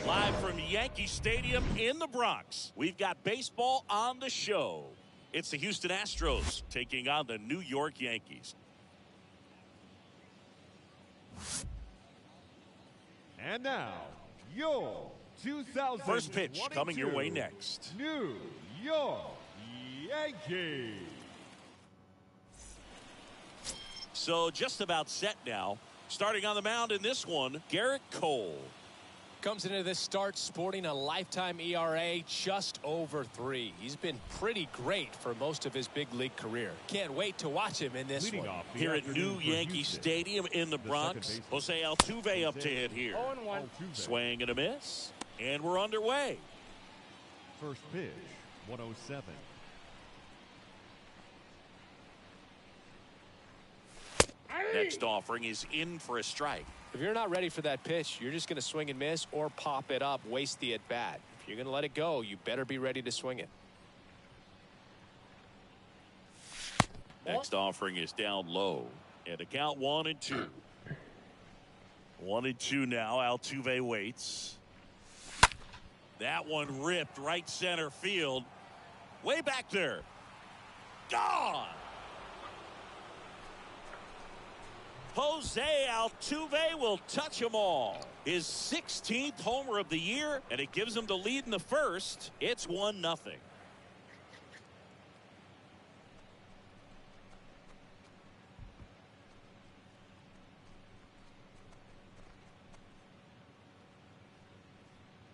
Live from Yankee Stadium in the Bronx, we've got baseball on the show. It's the Houston Astros taking on the New York Yankees. And now, your 2022 first pitch coming your way next. New York Yankees. So just about set now. Starting on the mound in this one, Garrett Cole. Comes into this start sporting a lifetime ERA just over 3. He's been pretty great for most of his big league career. Can't wait to watch him in this one. Here at New Yankee Stadium in the Bronx, Jose Altuve up to hit here. 0-1. Swing and a miss, and we're underway. First pitch, 107. Next offering is in for a strike. If you're not ready for that pitch, you're just going to swing and miss or pop it up, waste the at-bat. If you're going to let it go, you better be ready to swing it. Next offering is down low, and a count 1-2. 1-2 now. Altuve waits. That one ripped right center field. Way back there. Gone. Jose Altuve will touch them all. His 16th homer of the year, and it gives him the lead in the first. It's 1-0.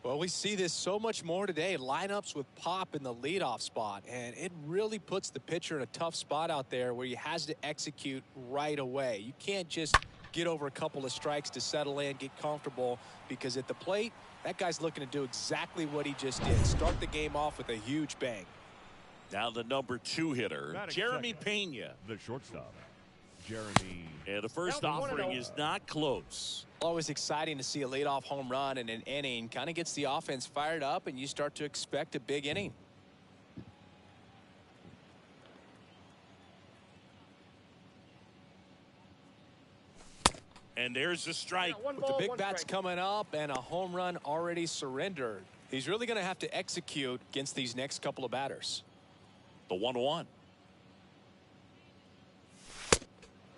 Well, we see this so much more today. Lineups with pop in the leadoff spot, and it really puts the pitcher in a tough spot out there where he has to execute right away. You can't just get over a couple of strikes to settle in, get comfortable, because at the plate, that guy's looking to do exactly what he just did. Start the game off with a huge bang. Now the number 2 hitter, Jeremy Pena. The shortstop, Jeremy. And the first offering is not close. Always exciting to see a leadoff home run in an inning. Kind of gets the offense fired up, and you start to expect a big inning. And there's the strike. With the big bats coming up and a home run already surrendered, he's really going to have to execute against these next couple of batters. The 1-1.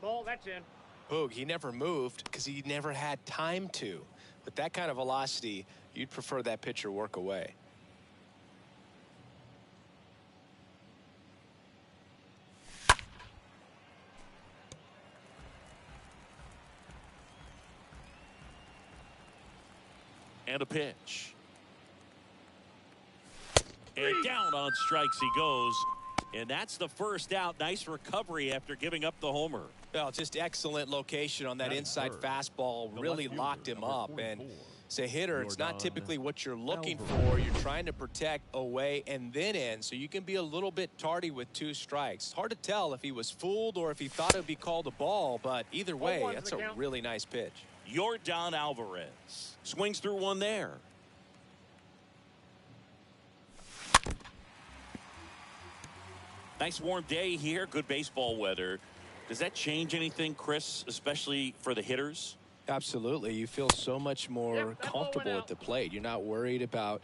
Ball, that's in. Boog, he never moved because he never had time to. With that kind of velocity, you'd prefer that pitcher work away. And a pitch. And down on strikes he goes. And that's the first out. Nice recovery after giving up the homer. Well, just excellent location on that inside fastball. Really locked him up. And as a hitter, it's not typically what you're looking for. You're trying to protect away and then in, so you can be a little bit tardy with 2 strikes. It's hard to tell if he was fooled or if he thought it would be called a ball, but either way, that's a really nice pitch. Yordan Alvarez swings through one there. Nice warm day here. Good baseball weather. Does that change anything, Chris, especially for the hitters? Absolutely. You feel so much more comfortable at the plate. You're not worried about,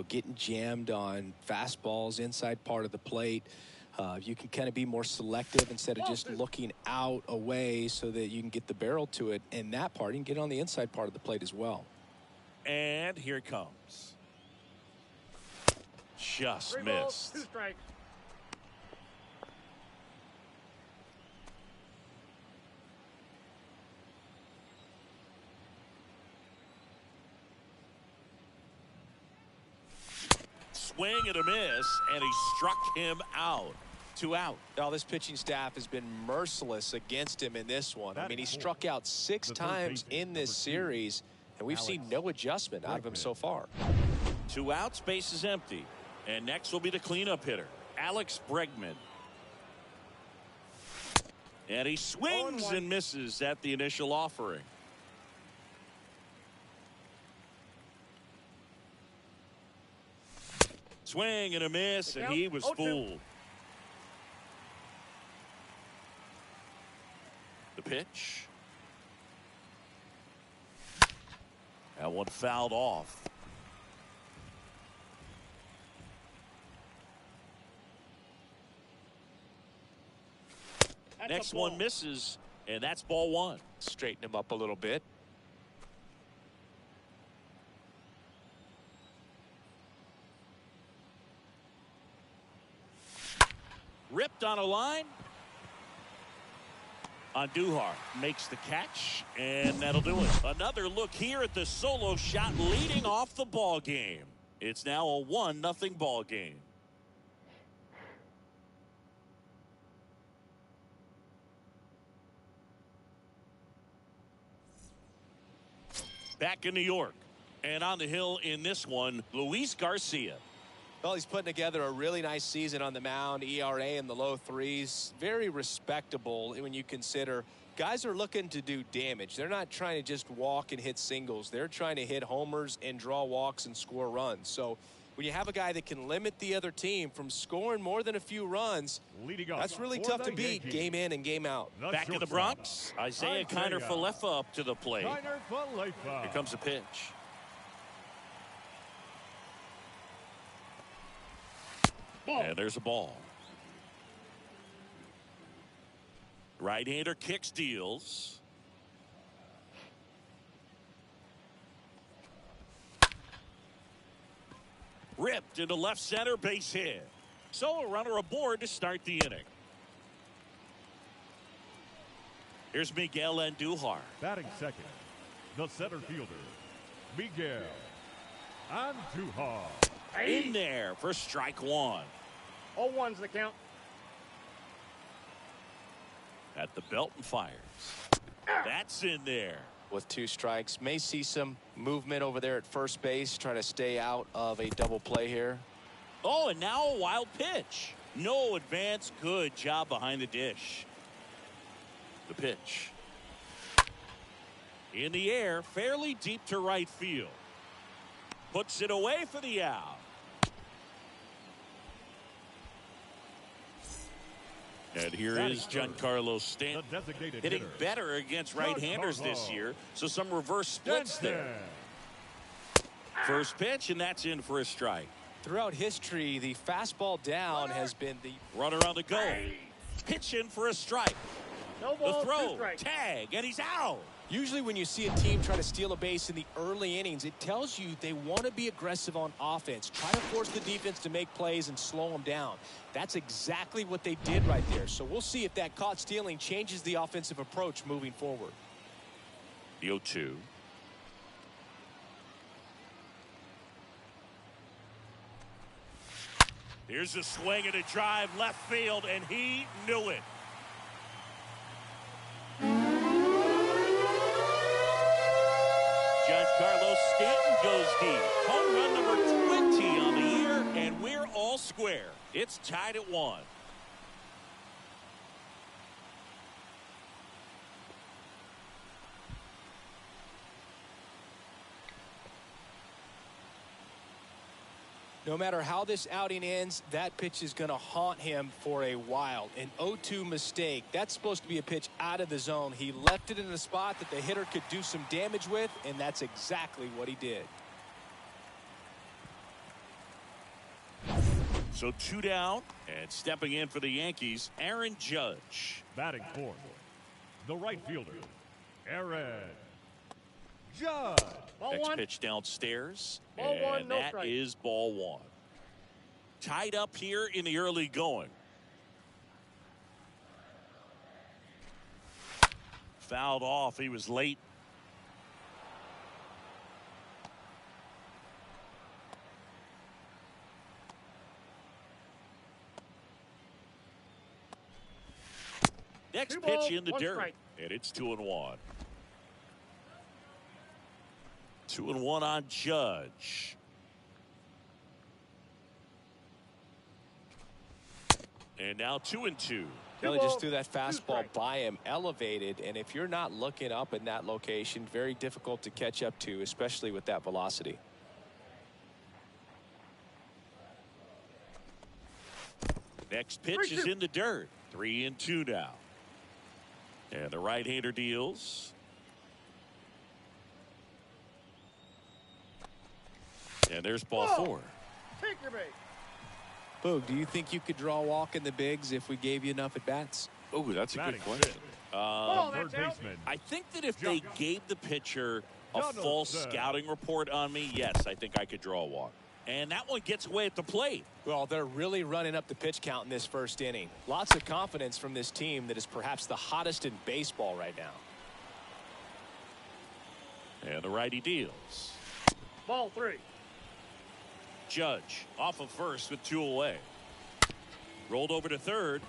getting jammed on fastballs inside part of the plate. You can kind of be more selective instead of just looking out away so that you can get the barrel to it. And that part, you can get on the inside part of the plate as well. And here it comes. Just 3 balls, missed. 2 strikes. Swing and a miss, and he struck him out. 2 out. Now this pitching staff has been merciless against him in this one. I mean, he struck out 6 times in this series, and we've seen no adjustment out of him so far. 2 outs, base is empty. And next will be the cleanup hitter, Alex Bregman. And he swings and misses at the initial offering. Swing and a miss, and he was fooled. The pitch. That one fouled off. Next one misses, and that's ball 1. Straighten him up a little bit. Ripped on a line. Andujar makes the catch, and that'll do it. Another look here at the solo shot leading off the ball game. It's now a 1-0 ball game. Back in New York, and on the hill in this one, Luis Garcia. Well, he's putting together a really nice season on the mound. ERA in the low 3s. Very respectable when you consider guys are looking to do damage. They're not trying to just walk and hit singles. They're trying to hit homers and draw walks and score runs. So when you have a guy that can limit the other team from scoring more than a few runs, that's really tough to beat game in and game out. Back in the Bronx, Isaiah Kiner-Falefa up to the plate. Here comes a pitch. And there's a ball. Right-hander kicks, deals. Ripped into left center, base hit. So a runner aboard to start the inning. Here's Miguel Andujar. Batting second, the center fielder, Miguel Andujar. In there for strike 1. 0-1's the count. At the belt and fires. That's in there. With 2 strikes, may see some movement over there at first base, trying to stay out of a double play here. Oh, and now a wild pitch. No advance. Good job behind the dish. The pitch. In the air, fairly deep to right field. Puts it away for the out. And here is Giancarlo Stanton, hitting better against right-handers this year, so some reverse splits there. First pitch, and that's in for a strike. Throughout history, the fastball down has been the runner on the go. Pitch in for a strike. No ball, the throw, 2 strikes. tag, and he's out. Usually when you see a team try to steal a base in the early innings, it tells you they want to be aggressive on offense. Try to force the defense to make plays and slow them down. That's exactly what they did right there. So we'll see if that caught stealing changes the offensive approach moving forward. The 0-2. Here's a swing and a drive left field, and he knew it. Giancarlo Stanton goes deep. Home run number 20 on the year, and we're all square. It's tied at 1. No matter how this outing ends, that pitch is going to haunt him for a while. An 0-2 mistake. That's supposed to be a pitch out of the zone. He left it in a spot that the hitter could do some damage with, and that's exactly what he did. So 2 down, and stepping in for the Yankees, Aaron Judge. Batting fourth, the right fielder, Aaron Judge. Ball Next one. pitch downstairs, Ball and one, no that strike. is ball one. Tied up here in the early going. Fouled off. He was late. Next 2 pitch balls, in the 1 dirt, strike. and it's 2-1. 2-1 on Judge. And now 2-2. Kelly just threw that 2 fastball strikes. by him, elevated, and if you're not looking up in that location, very difficult to catch up to, especially with that velocity. Next pitch is in the dirt. 3-2 now. And the right-hander deals. And there's ball 4. Take your bait. Boog, do you think you could draw a walk in the bigs if we gave you enough at bats? Oh, that's a Batting good question. fifth, Oh, third that's out. baseman, I think that if they gave the pitcher a Donaldson. false scouting report on me, yes, I think I could draw a walk. And that one gets away at the plate. Well, they're really running up the pitch count in this first inning. Lots of confidence from this team that is perhaps the hottest in baseball right now. And the righty deals. Ball 3. Judge off of first with 2 away. Rolled over to third.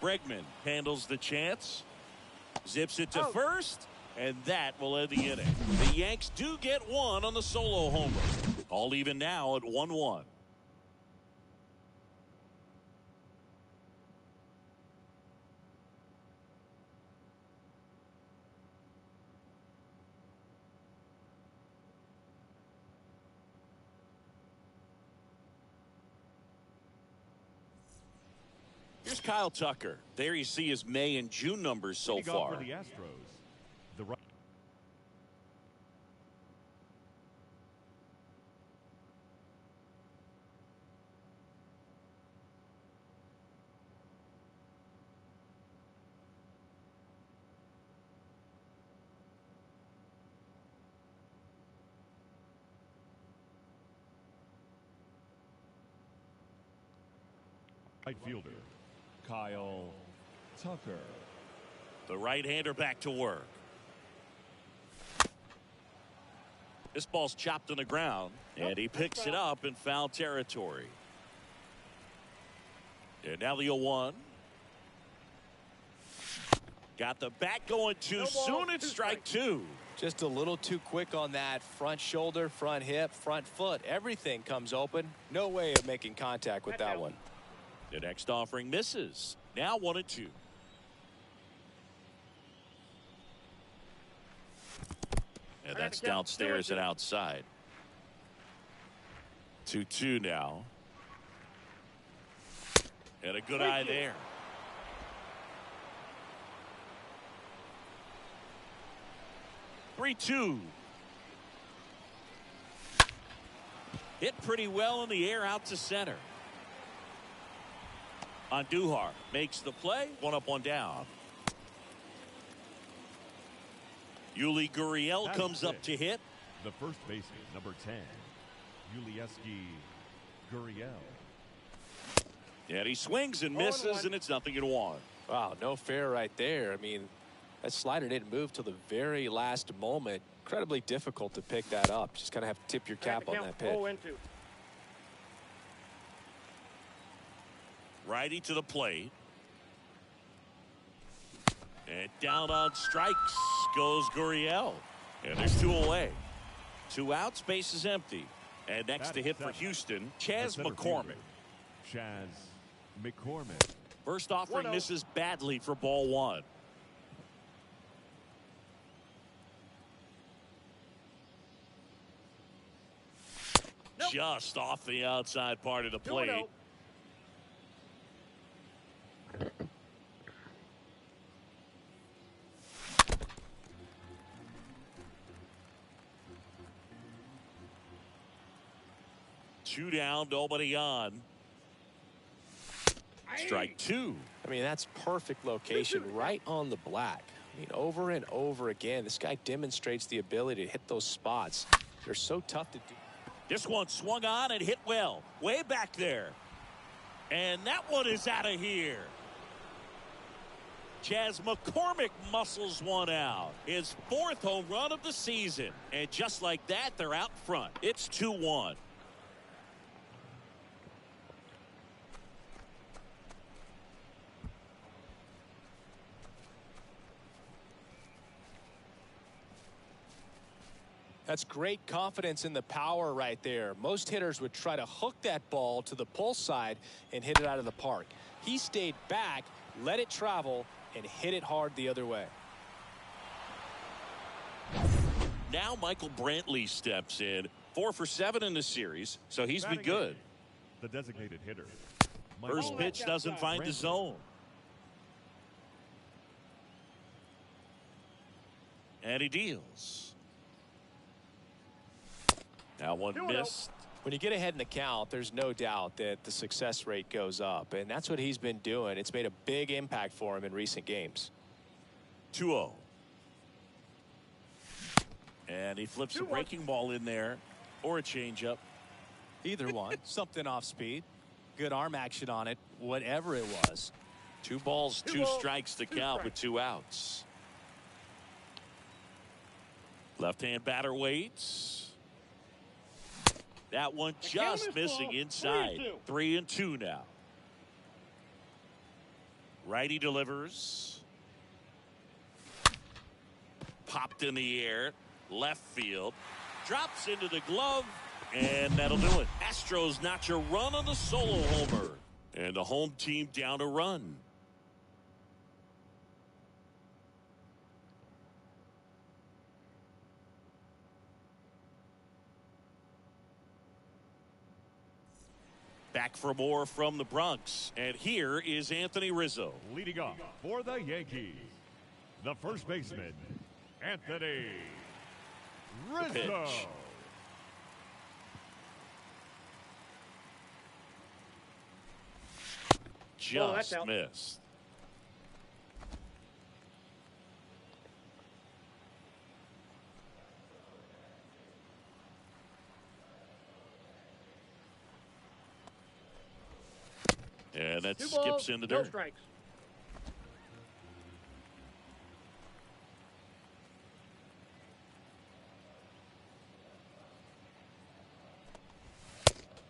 Bregman handles the chance. Zips it to Out. first. And that will end the inning. The Yanks do get 1 on the solo homer. All even now at 1-1. Here's Kyle Tucker. There you see his May and June numbers so leading off far. for the Astros, the right. Right fielder, Kyle Tucker. The right-hander back to work. This ball's chopped on the ground, and he picks it up in foul territory. And now the 0-1. Got the bat going too No ball, soon. It's 2 strike strikes. 2. Just a little too quick on that front shoulder, front hip, front foot. Everything comes open. No way of making contact with that one. The next offering misses. Now 1-2. And that's downstairs and outside. 2-2 now. And a good eye there. Three-two. Hit pretty well in the air out to center. Andujar makes the play. 1 up, 1 down. Yuli Gurriel That's comes up it. to hit. The first baseman, number 10, Yulieski Gurriel. And he swings and 0-1. misses, and it's 0-1. Wow, no fair right there. I mean, that slider didn't move till the very last moment. Incredibly difficult to pick that up. Just kind of have to tip your cap on that pitch. 0-2. Righty to the plate. And down on strikes goes Gurriel. And there's 2 away. 2 outs, base is empty. And next to hit for Houston, Chaz Center McCormick. fielder, Chaz McCormick. First offering 1-0. misses badly for ball 1. Nope. Just off the outside part of the 2-0. plate. Two down, nobody on. Strike two. I mean, that's perfect location right on the black. I mean, over and over again, this guy demonstrates the ability to hit those spots. They're so tough to do. This one swung on and hit well. Way back there. And that one is out of here. Chas McCormick muscles one out. His 4th home run of the season. And just like that, they're out front. It's 2-1. That's great confidence in the power right there. Most hitters would try to hook that ball to the pull side and hit it out of the park. He stayed back, let it travel, and hit it hard the other way. Now Michael Brantley steps in. 4 for 7 in the series, so he's been good. The designated hitter. First pitch doesn't find the zone. And he deals. That one missed. When you get ahead in the count, there's no doubt that the success rate goes up, and that's what he's been doing. It's made a big impact for him in recent games. 2-0. And he flips a breaking ball in there, or a changeup. Either one. Something off speed. Good arm action on it, whatever it was. 2 balls, 2 strikes to count with 2 outs. Left-hand batter waits. That one just missing inside. 3-2 now. Righty delivers. Popped in the air. Left field. Drops into the glove. And that'll do it. Astros notch a run on the solo homer. And the home team down a run. Back for more from the Bronx. And here is Anthony Rizzo. Leading off for the Yankees, the first baseman, Anthony Rizzo. Just missed. And that skips in the dirt. Strikes.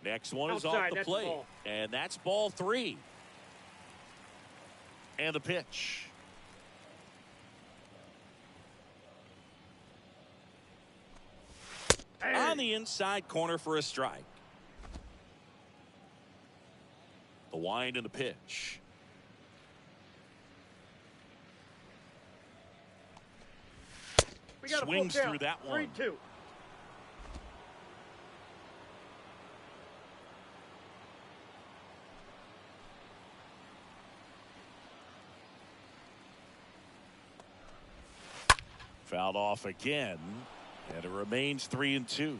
Next one is off the plate. And that's ball 3. And the pitch. On the inside corner for a strike. The wind and the pitch. Swings through that one. 3-2. Fouled off again, and it remains 3-2.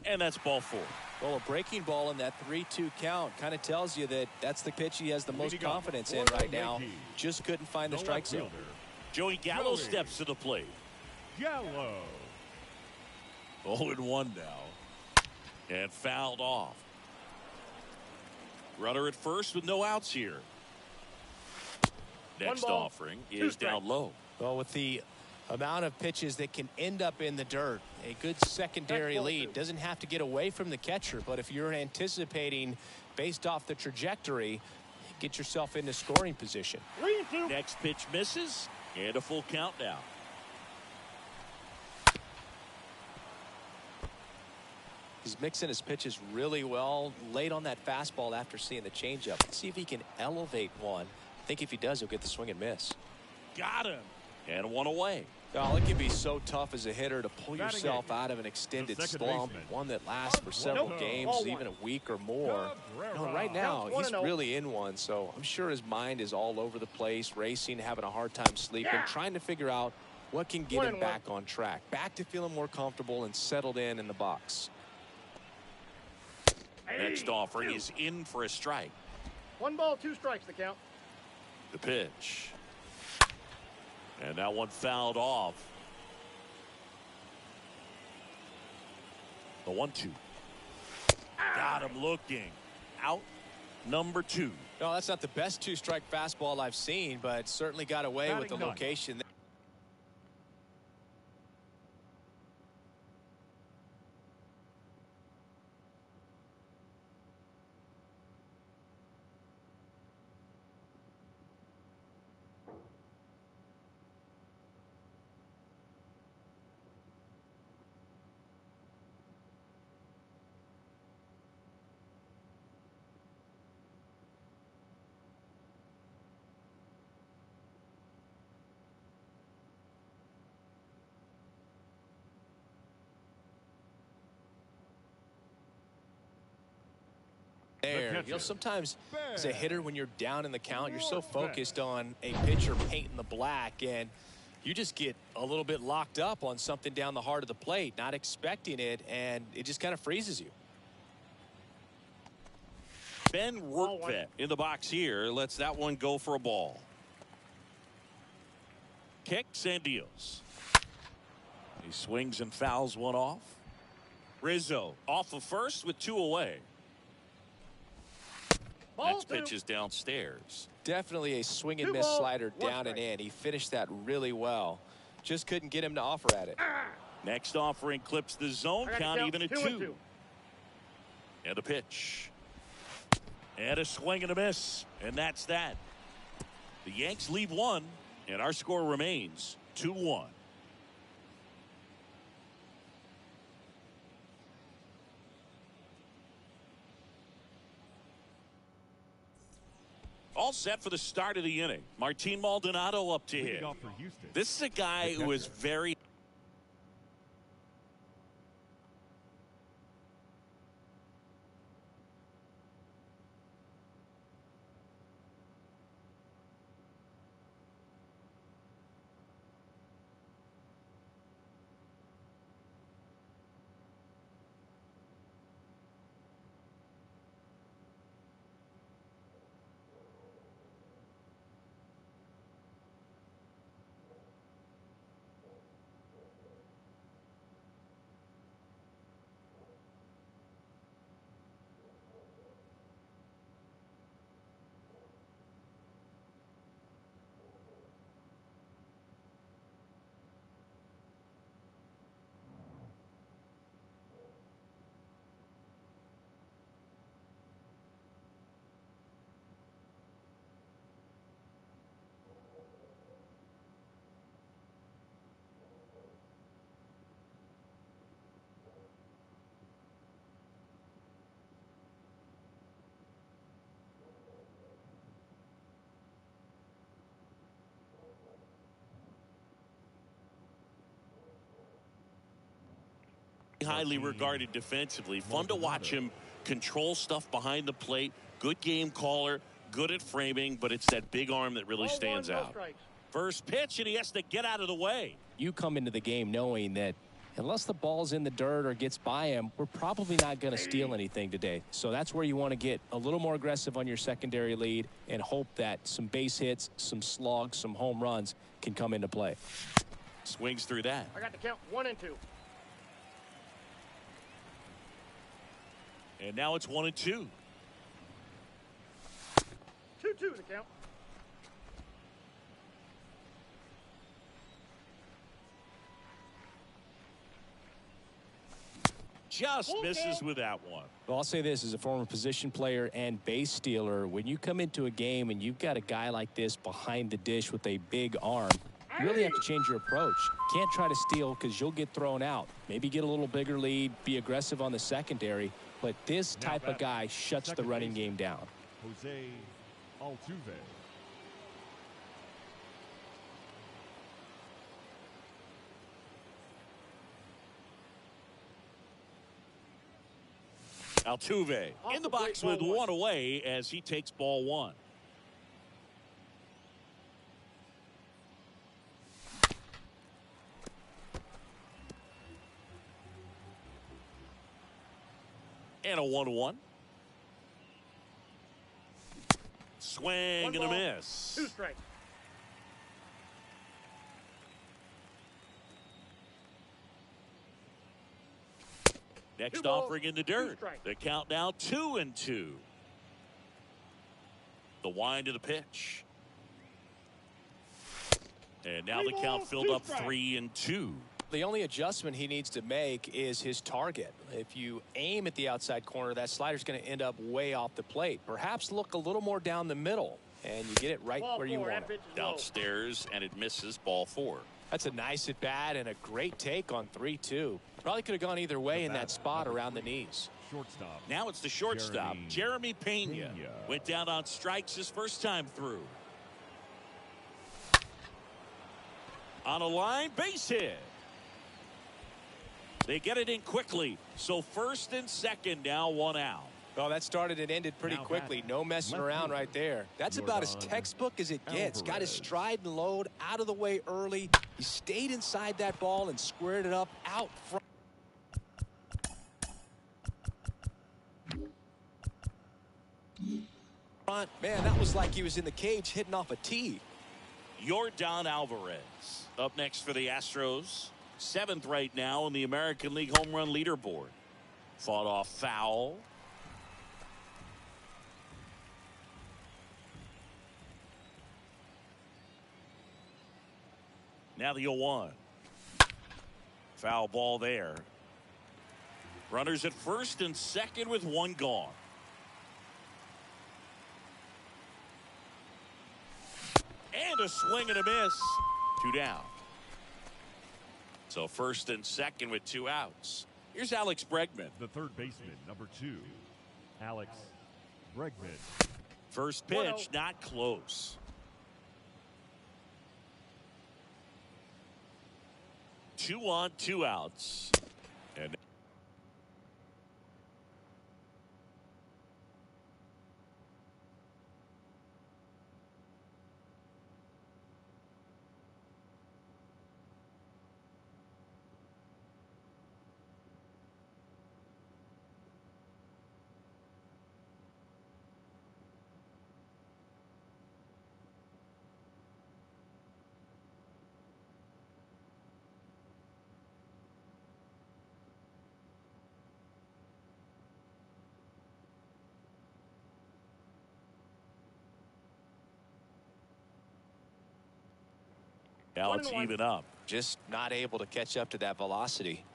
And that's ball 4. Well, a breaking ball in that 3-2 count kind of tells you that that's the pitch he has the most confidence in right now. Just couldn't find the strike zone. Joey Gallo steps to the plate. Gallo. 0-1 now. And fouled off. Runner at first with no outs here. Next offering is down low. Well, with the amount of pitches that can end up in the dirt, a good secondary lead. Doesn't have to get away from the catcher, but if you're anticipating based off the trajectory, get yourself into scoring position. 3-2. Next pitch misses, and a full count now. He's mixing his pitches really well. Late on that fastball after seeing the changeup. Let's see if he can elevate one. I think if he does, he'll get the swing and miss. Got him. And one away. Oh, it can be so tough as a hitter to pull Batting yourself eighth, out of an extended the second slump, baseman. one that lasts for several games, Ball even one. a week or more. Cabrera. No, right now, Counts he's 1-0. really in one, so I'm sure his mind is all over the place, racing, having a hard time sleeping, trying to figure out what can get him 1-1. back on track, back to feeling more comfortable and settled in the box. Next offering is in for a strike. 1 ball, 2 strikes, the count. The pitch. And that one fouled off. The 1-2. Got him looking. Out number 2. No, that's not the best 2-strike fastball I've seen, but certainly got away with the Batting ninth. location. There. You know, sometimes as a hitter, when you're down in the count, you're so focused on a pitcher painting the black, and you just get a little bit locked up on something down the heart of the plate, not expecting it, and it just kind of freezes you. Ben Workvet in the box here lets that one go for a ball. Kicks and deals. He swings and fouls one off. Rizzo off of first with 2 away. Ball Next 2. pitch is downstairs. Definitely a swing and 2 miss balls, slider 1 down and strike. in. He finished that really well. Just couldn't get him to offer at it. Next offering clips the zone I got count to even at 2. And a pitch. And a swing and a miss. And that's that. The Yanks leave 1, and our score remains 2-1. All set for the start of the inning. Martin Maldonado up to hit. Leading off for Houston. This is a guy who is very highly regarded defensively. Fun to watch him control stuff behind the plate. Good game caller, good at framing, but it's that big arm that really Ball stands 1, no out. strikes. First pitch, and he has to get out of the way. You come into the game knowing that unless the ball's in the dirt or gets by him, we're probably not going to steal anything today. So that's where you want to get a little more aggressive on your secondary lead and hope that some base hits, some slugs, some home runs can come into play. Swings through that. I got to count 1 and 2. And now it's 1-2. 2-2 the count. Just misses with that one. Well, I'll say this as a former position player and base stealer, when you come into a game and you've got a guy like this behind the dish with a big arm, you really have to change your approach. Can't try to steal because you'll get thrown out. Maybe get a little bigger lead, be aggressive on the secondary, but this type of guy shuts the running game down. Jose Altuve. Altuve in the box with one away as he takes ball one. And a 1-1. Swing and a miss. 2 strikes. Next offering in the dirt. The count now 2-2. The wind of the pitch. And now the count filled up 3-2. The only adjustment he needs to make is his target. If you aim at the outside corner, that slider's going to end up way off the plate. Perhaps look a little more down the middle, and you get it right where you want it. Downstairs, and it misses ball 4. That's a nice at bat and a great take on 3-2. Probably could have gone either way in that spot around the knees. Shortstop. Now it's the shortstop, Jeremy Pena. Went down on strikes his first time through. On a line, base hit. They get it in quickly. So first and second, now 1 out. Well, that started and ended pretty quickly. No messing around right there. That's about as textbook as it gets. Got his stride and load out of the way early. He stayed inside that ball and squared it up out front. Man, that was like he was in the cage hitting off a tee. Yordan Alvarez up next for the Astros. 7th right now in the American League home run leaderboard. Fought off foul. Now the 0-1. Foul ball there. Runners at first and second with 1 gone. And a swing and a miss. 2 down. So first and second with 2 outs. Here's Alex Bregman. The third baseman, number 2, Alex Bregman. First pitch, not close. 2 on, 2 outs. And now it's even up. Just not able to catch up to that velocity.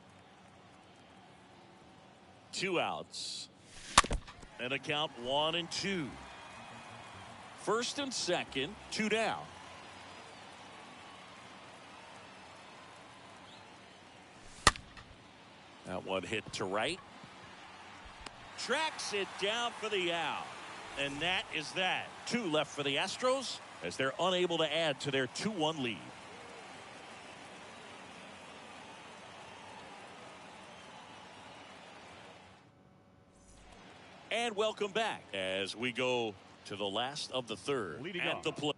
2 outs. And a count 1-2. First and second, 2 down. That one hit to right. Tracks it down for the out. And that is that. 2 left for the Astros as they're unable to add to their 2-1 lead. And welcome back as we go to the last of the third. Leading at off. the plate.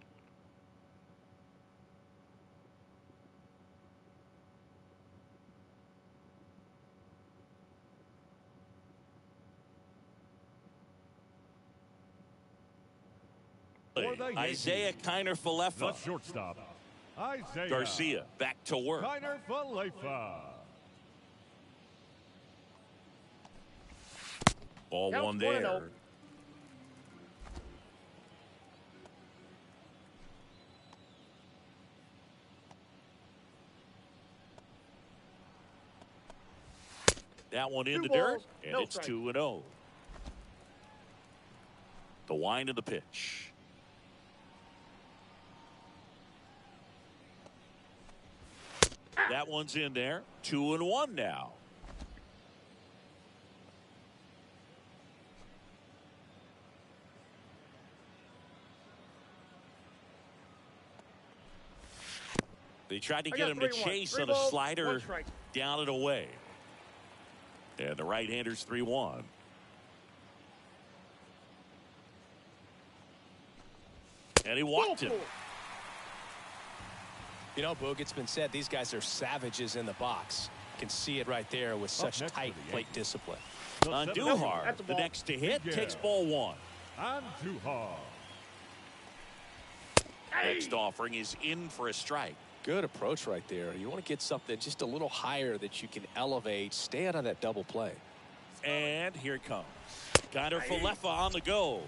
Isaiah Kiner-Falefa. The shortstop, Isaiah Garcia back to work. Kiner-Falefa. Ball Count 1 1-0. there. That one in 2 the dirt, balls, and no it's strikes. 2-0. The wind of the pitch. That one's in there. 2-1 now. They tried to get him to chase 3 on a balls, slider 1 strike. down and away. And the right-hander's 3-1. And he walked him. You know, Boog, it's been said these guys are savages in the box. You can see it right there with such tight plate discipline. Andujar, the next to hit, takes ball one. Andujar. Next offering is in for a strike. Good approach right there. You want to get something just a little higher that you can elevate. Stay out of that double play. And here it comes. Got her Falefa on the go.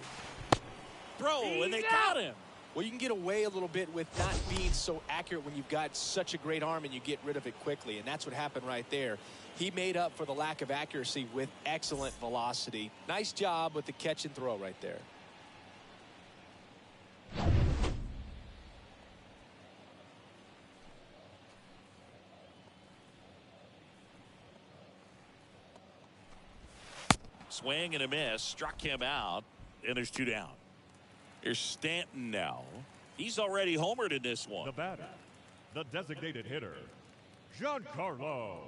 Throw, and they got him. Well, you can get away a little bit with not being so accurate when you've got such a great arm and you get rid of it quickly. And that's what happened right there. He made up for the lack of accuracy with excellent velocity. Nice job with the catch and throw right there. Swing and a miss. Struck him out. And there's two down. Here's Stanton now. He's already homered in this one. The batter, the designated hitter, Giancarlo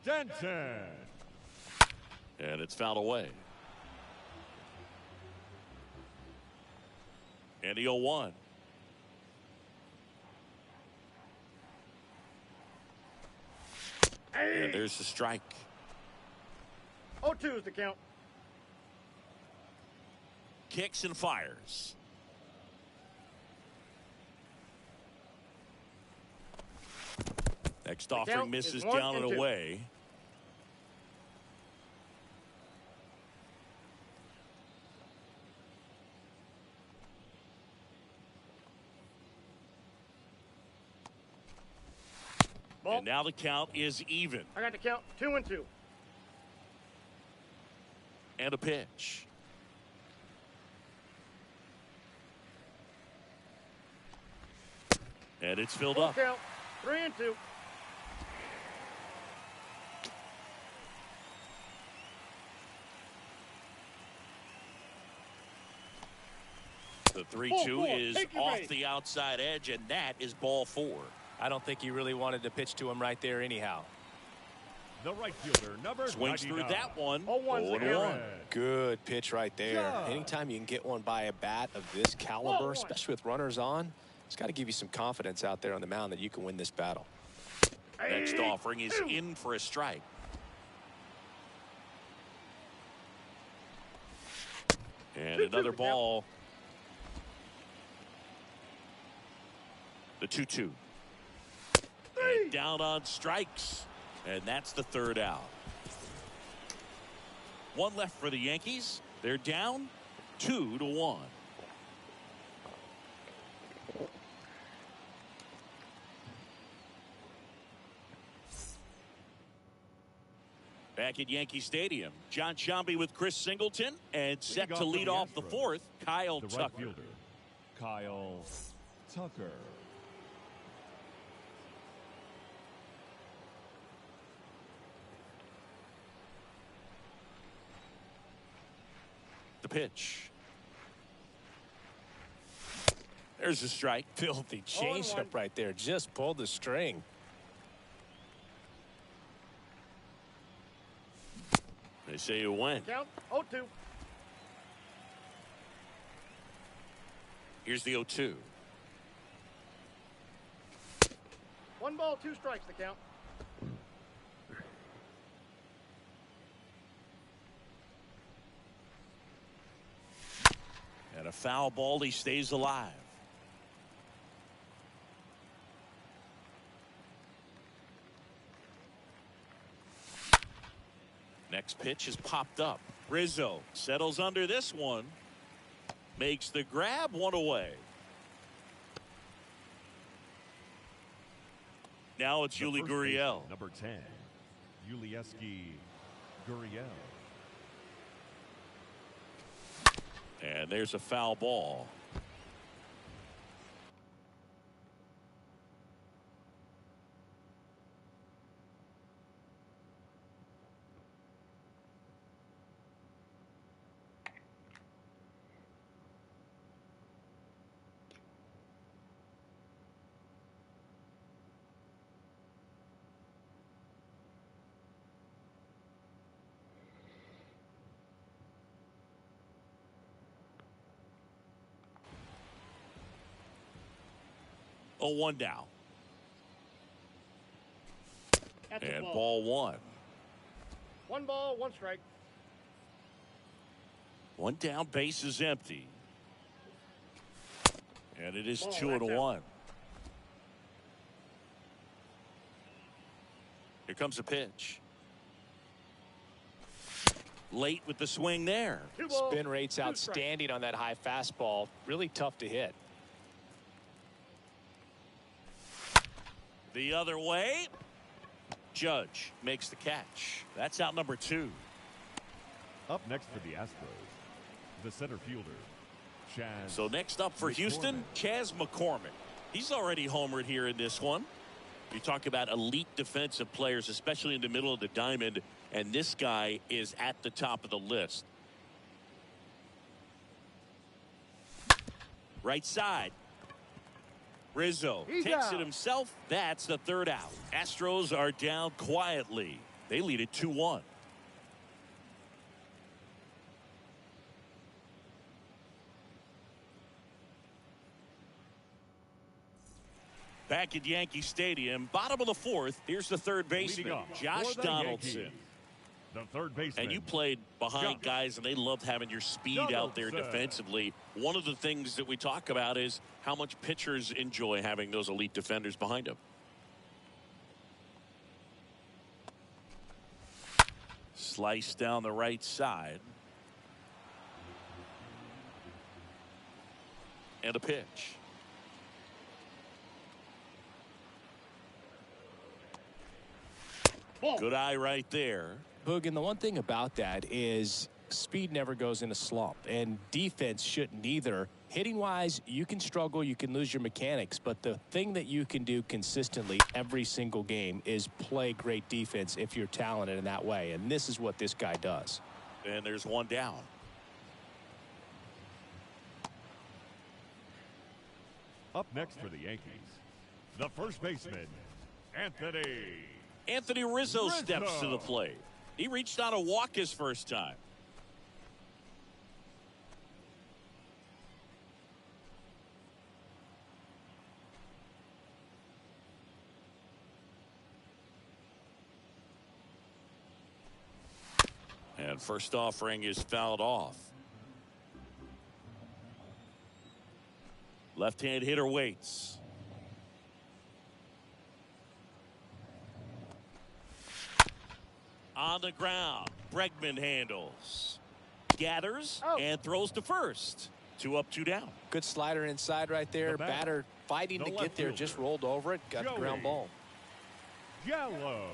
Stanton. And it's fouled away. And the 0-1. And there's the strike. 0-2 is the count. Kicks and fires. Next offering misses down and away. Ball. And now the count is even. I got the count 2-2. And a pitch. And it's filled Full up. count 3-2. The 3-2 is off the outside edge, and that is ball four. I don't think he really wanted to pitch to him right there anyhow. The right fielder, number Swings 99. through that one. 0-1's the count. Good pitch right there. Yeah. Anytime you can get one by a bat of this caliber, especially with runners on, it's got to give you some confidence out there on the mound that you can win this battle. Next offering is in for a strike. And another ball. The 2-2. And down on strikes. And that's the third out. One left for the Yankees. They're down 2-1. Back at Yankee Stadium, John Sciambi with Chris Singleton, and set to lead off the fourth, Kyle The Tucker. right fielder, Kyle Tucker. The pitch. There's a strike. Filthy changeup right there. Just pulled the string. They say you win. Count 0-2. Here's the 0-2. 1 ball, 2 strikes the count. And a foul ball, he stays alive. Next pitch is popped up. Rizzo settles under this one. Makes the grab, one away. Now it's The Yuli first Gurriel. baseman, number 10, Yulieski Gurriel. And there's a foul ball. A 1 down. That's a And ball. ball 1. 1 ball, 1 strike. 1 down, base is empty. And it is Ball, 2 and that's out. 1. Here comes a pitch. Late with the swing there. 2 balls, Spin rate's 2 strikes. outstanding on that high fastball. Really tough to hit. The other way. Judge makes the catch. That's out number 2. Up next for the Astros, the center fielder, Chaz. So next up for Houston, Chaz McCormick. He's already homered here in this one. You talk about elite defensive players, especially in the middle of the diamond, and this guy is at the top of the list. Right side. Rizzo He's takes out. it himself. That's the 3rd out. Astros are down quietly. They lead it 2-1. Back at Yankee Stadium, bottom of the 4th. Here's the 3rd Leading baseman, off Josh for the Donaldson. Yankees, the third baseman. And you played behind Josh guys, and they loved having your speed out there Donaldson. defensively. One of the things that we talk about is how much pitchers enjoy having those elite defenders behind them. Slice down the right side. And a pitch. Ball. Good eye right there. Boog, and the one thing about that is speed never goes in a slump, and defense shouldn't either. Hitting wise, you can struggle, you can lose your mechanics, but the thing that you can do consistently every single game is play great defense if you're talented in that way, and this is what this guy does. And there's 1 down. Up next for the Yankees, the first baseman, Anthony Rizzo steps to the plate. He reached on a walk his first time. And first offering is fouled off. Left-hand hitter waits. On the ground, Bregman handles. Gathers Oh. and throws to first. 2 up, 2 down. Good slider inside right there. The bat, Batter fighting the to left get there, fielder, just rolled over it, got the Joey. ground ball. Gallo.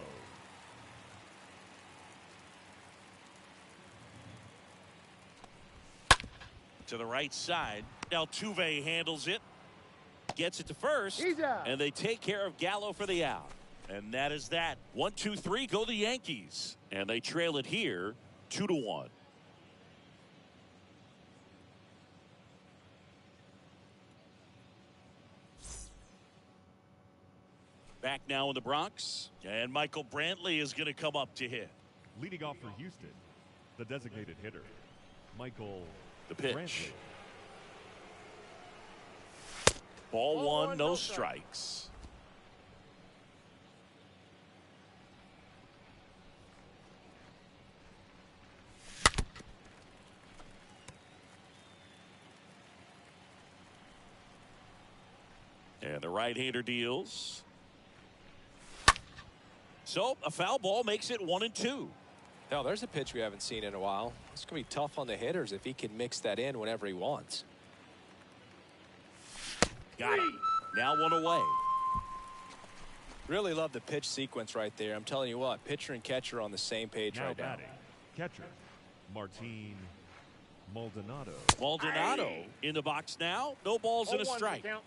To the right side. Altuve handles it. Gets it to first. He's out. And they take care of Gallo for the out. And that is that. 1, 2, 3 go the Yankees. And they trail it here 2-1. Back now in the Bronx. And Michael Brantley is going to come up to hit. Leading off for Houston, the designated hitter, Michael The pitch. Brantley. Ball Ball 1, one, no no strikes. And the right-hander deals. So a foul ball makes it 1-2. Now, there's a pitch we haven't seen in a while. It's going to be tough on the hitters if he can mix that in whenever he wants. Got it. Now 1 away. Really love the pitch sequence right there. I'm telling you what, pitcher and catcher on the same page Now right now. batting, catcher, Martin Maldonado. Maldonado in the box now. No balls and a 0-1 strike. count.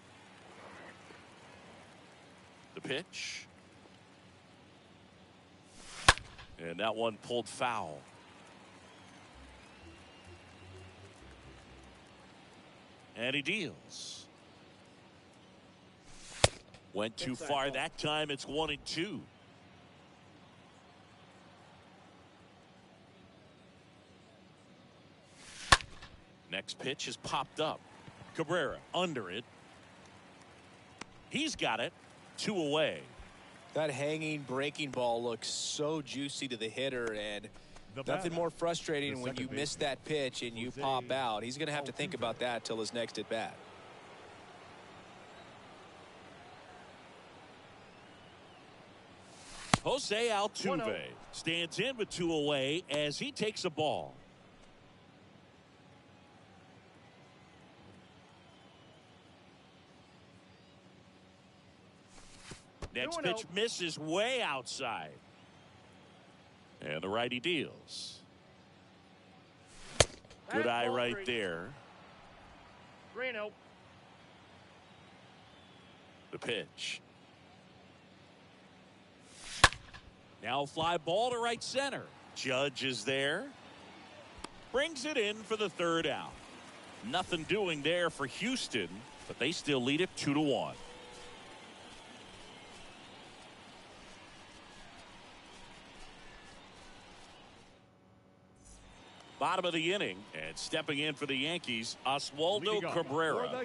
The pitch. And that one pulled foul. And he deals. Went too Inside far ball. that time. It's 1-2. Next pitch is popped up. Cabrera under it. He's got it. 2 away. That hanging breaking ball looks so juicy to the hitter, and nothing more frustrating when you miss that pitch and you pop out. He's going to have to think about that till his next at bat. Jose Altuve stands in with 2 away as he takes a ball. Next pitch misses way outside. And the righty deals. Good eye right there. 3-0. The pitch. Now fly ball to right center. Judge is there. Brings it in for the 3rd out. Nothing doing there for Houston, but they still lead it 2-1. Bottom of the inning, and stepping in for the Yankees, Oswaldo Cabrera.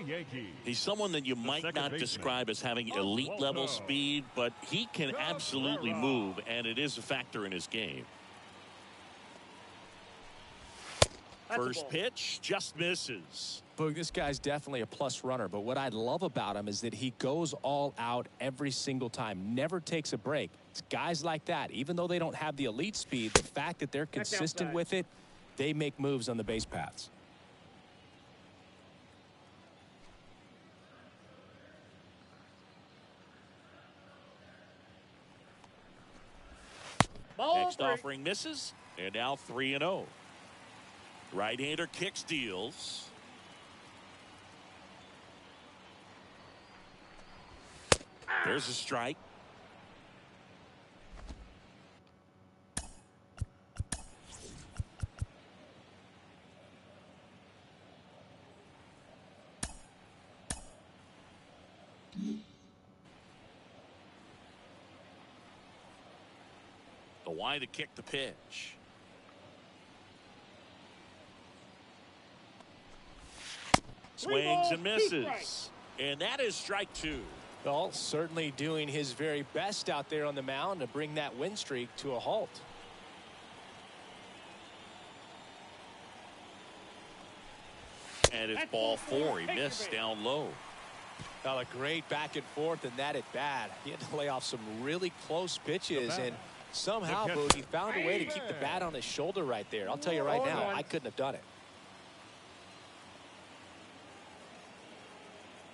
He's someone that you might not describe as having elite level speed, but he can absolutely move, and it is a factor in his game. First pitch just misses. Boog, this guy's definitely a plus runner, but what I love about him is that he goes all out every single time, never takes a break. It's guys like that, even though they don't have the elite speed, the fact that they're consistent with it, they make moves on the base paths. Next offering misses, and now 3-0. Right-hander kicks, deals. There's a strike. The wide to kick the pitch. Swings and misses. And that is strike 2. Well, certainly doing his very best out there on the mound to bring that win streak to a halt. And it's ball 4. He missed down low. Well, a great back and forth in that at bat. He had to lay off some really close pitches, and somehow, Boog, he found a way to keep the bat on his shoulder right there. I'll tell you right now, I couldn't have done it.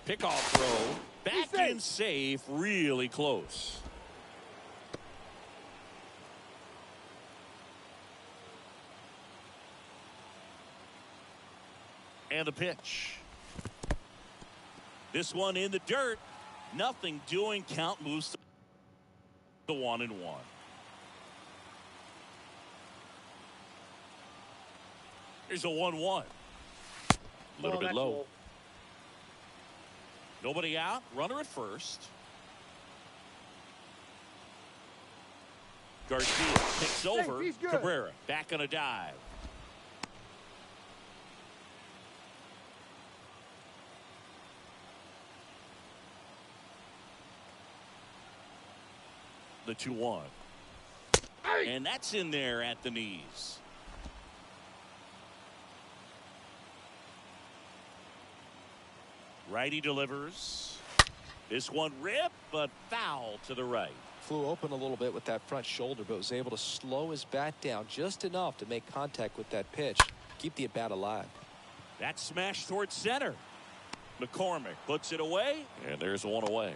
Pickoff throw. Back in safe. Really close. And the pitch. This one in the dirt. Nothing doing. Count moves to 1-1. Here's a 1-1. A little bit low. Nobody out. Runner at first. Garcia picks over. Cabrera back on a dive. The 2-1. And that's in there at the knees. Righty delivers. This one ripped, but foul to the right. Flew open a little bit with that front shoulder, but was able to slow his bat down just enough to make contact with that pitch. Keep the at-bat alive. That smash towards center. McCormick puts it away, and there's one away.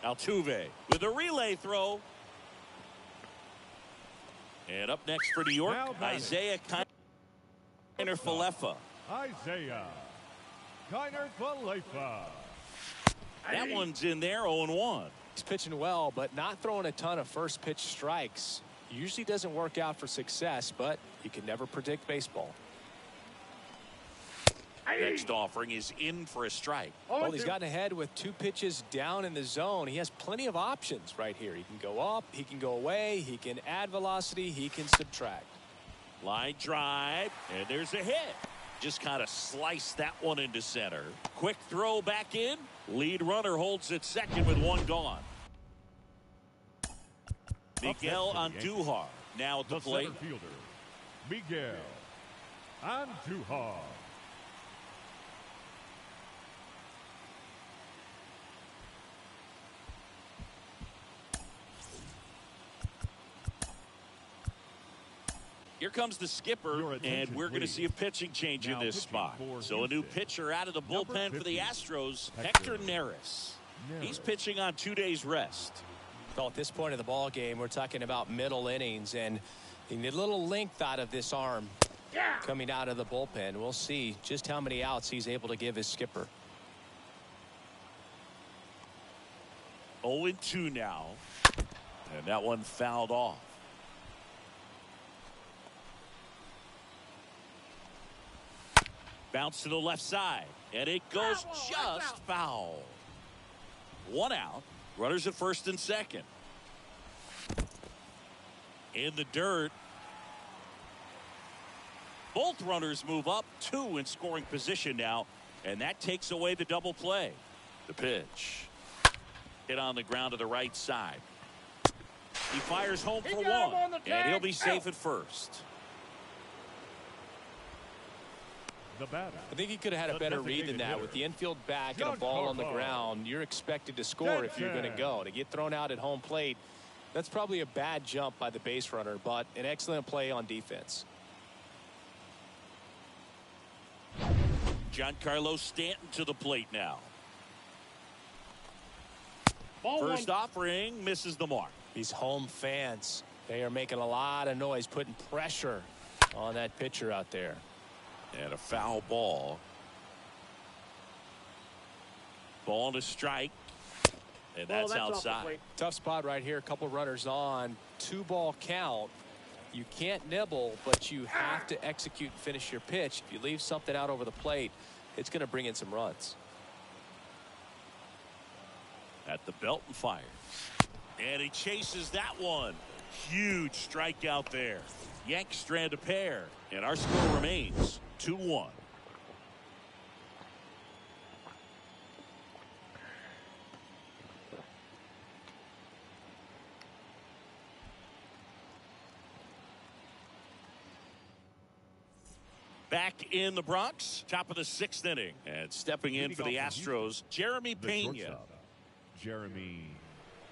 Altuve with a relay throw. And up next for New York, Isaiah Kiner-Falefa. Isaiah Kiner-Falefa. That one's in there, 0-1. He's pitching well, but not throwing a ton of first pitch strikes. Usually doesn't work out for success, but you can never predict baseball. Next offering is in for a strike. Well, he's gotten ahead with 2 pitches down in the zone. He has plenty of options right here. He can go up, he can go away, he can add velocity, he can subtract. Line drive, and there's a hit. Just kind of sliced that one into center. Quick throw back in. Lead runner holds at second with one gone. Miguel Andujar now at the plate. Center fielder, Miguel Andujar. Here comes the skipper, and we're going to see a pitching change in this spot. So a new pitcher out of the bullpen for the Astros, Hector Neris. He's pitching on 2 days rest. Well, at this point of the ball game, we're talking about middle innings, and you need a little length out of this arm coming out of the bullpen. We'll see just how many outs he's able to give his skipper. 0-2 now, and that one fouled off. Bounce to the left side, and it goes just foul. One out. Runners at first and second. In the dirt. Both runners move up, 2 in scoring position now, and that takes away the double play. The pitch. Hit on the ground to the right side. He fires home for one, and he'll be safe at first. I think he could have had a better read than that. With the infield back and a ball on the ground, you're expected to score if you're going to go. To get thrown out at home plate, that's probably a bad jump by the base runner, but an excellent play on defense. Giancarlo Stanton to the plate now. First offering misses the mark. These home fans, they are making a lot of noise, putting pressure on that pitcher out there. And a foul ball. Ball to strike. And that's outside. Tough spot right here. A couple runners on. 2-ball count. You can't nibble, but you have to execute and finish your pitch. If you leave something out over the plate, it's going to bring in some runs. At the belt and fires. And he chases that one. Huge strikeout there. Yanks strand a pair. And our score remains 2-1. Back in the Bronx, top of the 6th inning. And stepping in for the Astros, Jeremy Pena. Jeremy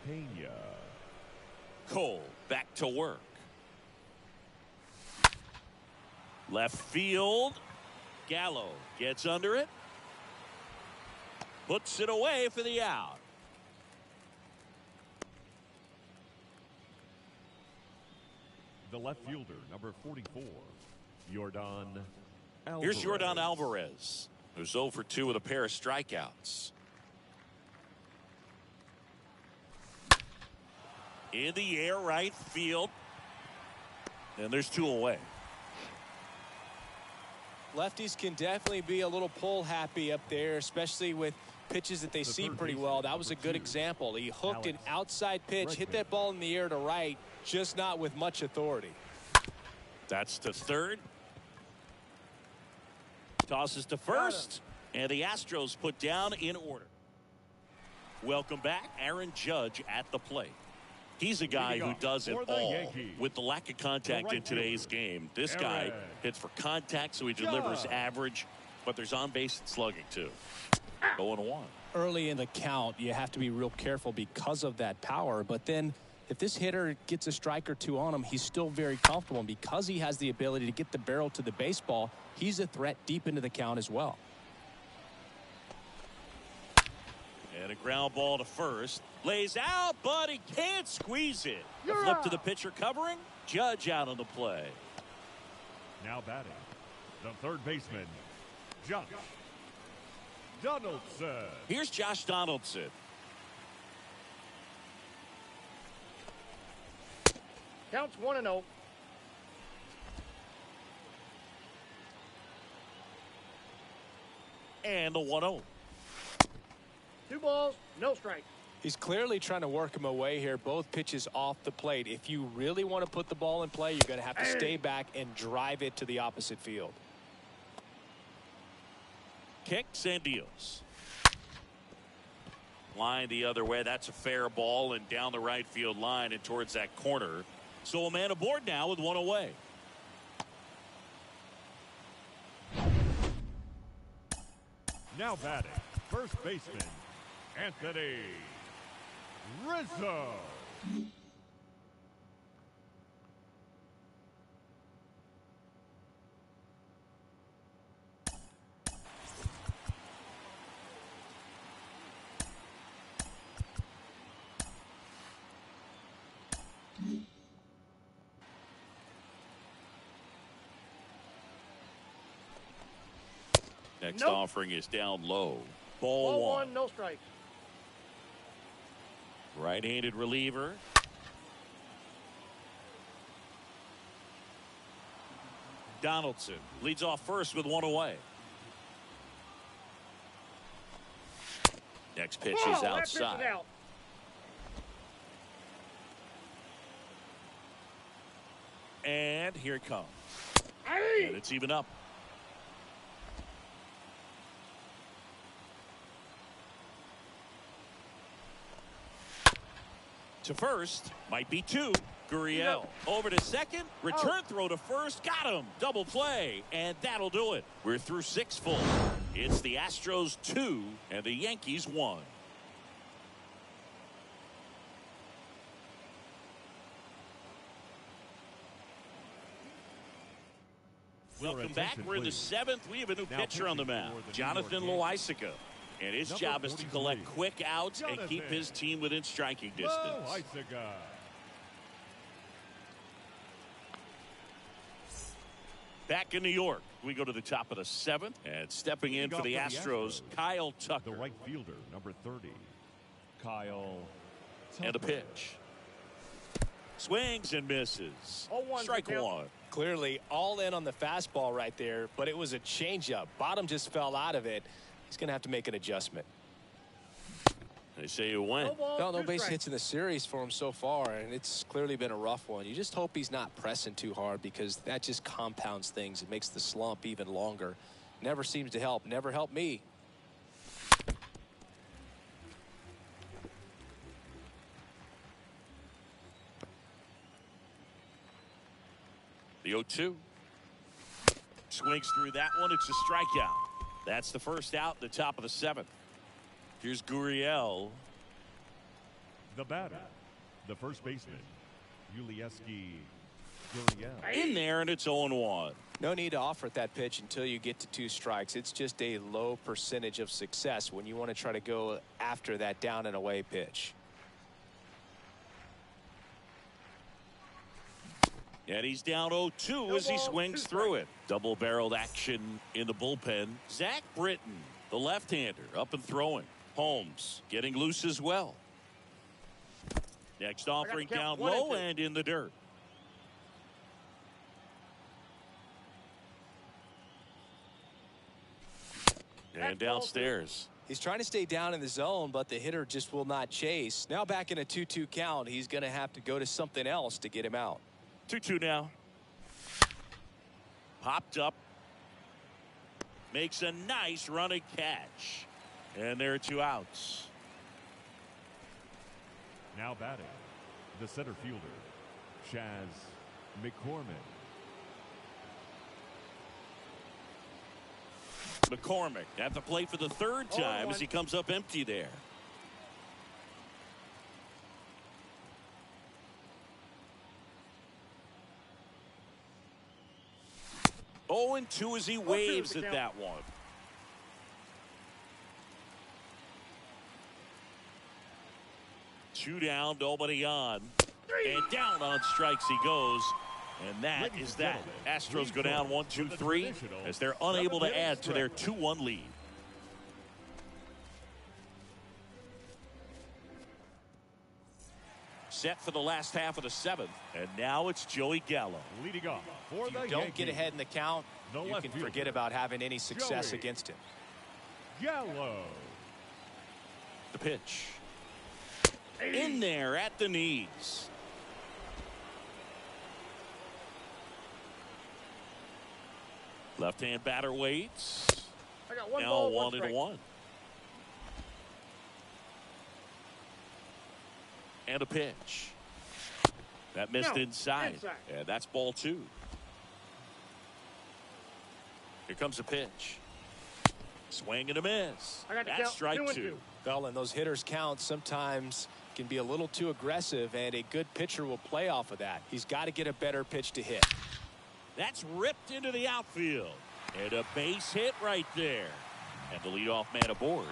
Pena. Cole back to work. Left field. Gallo gets under it. Puts it away for the out. The left fielder, number 44, Yordan Alvarez. Here's Yordan Alvarez, who's 0 for 2 with a pair of strikeouts. In the air, right field. And there's 2 away. Lefties can definitely be a little pull happy up there, especially with pitches that they see pretty well. That was a good example. He hooked an outside pitch, hit that ball in the air to right, just not with much authority. That's to third. Tosses to first. And the Astros put down in order. Welcome back, Aaron Judge at the plate. He's a guy who does it all. With the lack of contact in today's game, this guy hits for contact, so he delivers average, but there's on-base and slugging, too. 0-1. Early in the count, you have to be real careful because of that power, but then if this hitter gets a strike or 2 on him, he's still very comfortable, and because he has the ability to get the barrel to the baseball, he's a threat deep into the count as well. And a ground ball to first. Lays out, but he can't squeeze it. A flip to the pitcher covering. Judge out on the play. Now batting, the third baseman, Josh Donaldson. Here's Josh Donaldson. Counts 1-0. And the 1-0. 2 balls, no strike. He's clearly trying to work him away here. Both pitches off the plate. If you really want to put the ball in play, you're going to have to stay back and drive it to the opposite field. kicks and deals. Line the other way. That's a fair ball and down the right field line and towards that corner. So a man aboard now with one away. Now batting, first baseman, Anthony Rizzo. Next Nope. offering is down low. Ball Ball one, no strike. Right-handed reliever. Donaldson leads off first with one away. Next pitch is That pitch is outside. out. And here it comes. Hey! And it's even up. To first, might be two. Gurriel over to second. Return throw to first. Got him. Double play. And that'll do it. We're through 6 full. It's the Astros 2 and the Yankees 1. Welcome back. We're in the 7th. We have a new pitcher on the mound, Jonathan Loaisiga. And his job is to collect quick outs and keep his team within striking distance. Back in New York, we go to the top of the 7th. And stepping in for the Astros, Kyle Tucker. The right fielder, number 30, Kyle Tucker. And a pitch. Swings and misses. 0-1 Strike count. one. Clearly all in on the fastball right there, but it was a changeup. Bottom just fell out of it. He's going to have to make an adjustment. They say you win. No ball, Well, no two base strikes. hits in the series for him so far, and it's clearly been a rough one. You just hope he's not pressing too hard because that just compounds things. It makes the slump even longer. Never seems to help. Never helped me. The 0-2. Swings through that one. It's a strikeout. That's the first out, the top of the 7th. Here's Gurriel. The batter, the first baseman, Ulieski Gurriel. In there, and it's 0-1. No need to offer at that pitch until you get to 2 strikes. It's just a low percentage of success when you want to try to go after that down and away pitch. And he's down 0-2 as he swings through it. Double-barreled action in the bullpen. Zach Britton, the left-hander, up and throwing. Holmes getting loose as well. Next offering down count. 1 and low 2. and in the dirt. And downstairs. He's trying to stay down in the zone, but the hitter just will not chase. Now back in a 2-2 count, he's going to have to go to something else to get him out. 2-2 now. Popped up. Makes a nice running catch. And there are 2 outs. Now batting, the center fielder, Chaz McCormick. McCormick at the plate for the 3rd time as he comes up empty there. Oh, and 2 as he waves at that one. Two down, nobody on. And down on strikes he goes. And that is that. Astros go down 1-2-3 as they're unable to add to their 2-1 lead. Set for the last half of the 7th. And now it's Joey Gallo. Leading off for If the you don't Yankees, get ahead in the count, the you left can fielder, forget about having any success Joey against him. Gallo. The pitch. In there at the knees. Left-hand batter waits. I got one Now ball, 1 strike. and 1. And a pitch. That missed No, inside. inside. And that's ball 2. Here comes a pitch. Swing and a miss. I got to That's count strike 2 and 2. 2. Well, and those hitters count sometimes can be a little too aggressive, and a good pitcher will play off of that. He's got to get a better pitch to hit. That's ripped into the outfield. And a base hit right there. And the leadoff man aboard.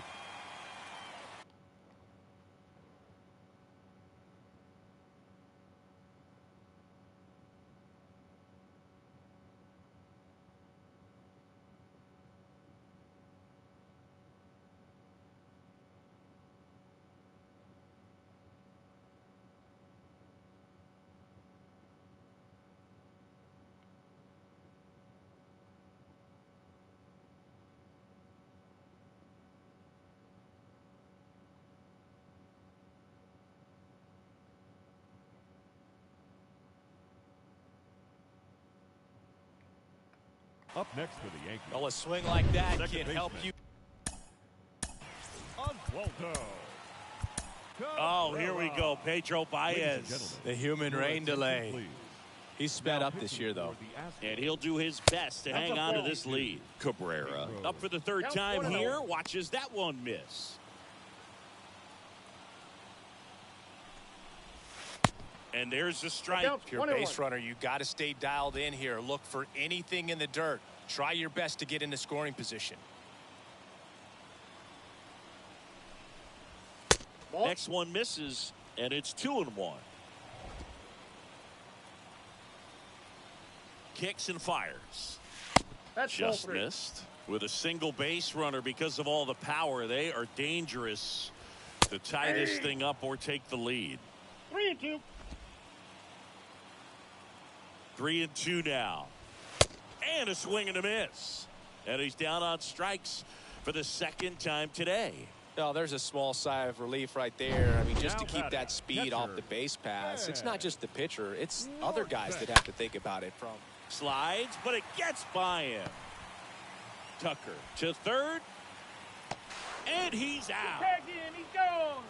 Up next for the Yankees, Well, a swing like that Second can help baseman. you. Oswaldo. Oh, here we go. Pedro Ladies and Baez. gentlemen, The human your rain attention, delay. please. He's sped Now up this pitching year, for though. the Astros, And he'll do his best to That's hang a on to ball. this lead. Cabrera up for the third Count time 1 and 0. here. Watches that one miss. And there's the strike. Count If you're a 1 and base 1. runner, you got to stay dialed in here. Look for anything in the dirt. Try your best to get into scoring position. Ball. Next one misses, and it's 2 and 1. Kicks and fires. That's ball Just 3. missed. With a single base runner, because of all the power, they are dangerous to tie this thing up or take the lead. 3 and 2. 3 and 2 now. And a swing and a miss. And he's down on strikes for the second time today. Oh, there's a small sigh of relief right there. I mean, just Now to keep batting, that speed off catcher. the base pass. It's Yeah. not just the pitcher. It's other guys that have to think about it from. Slides, but it gets by him. Tucker to third. And he's out. Tagged in. He's gone.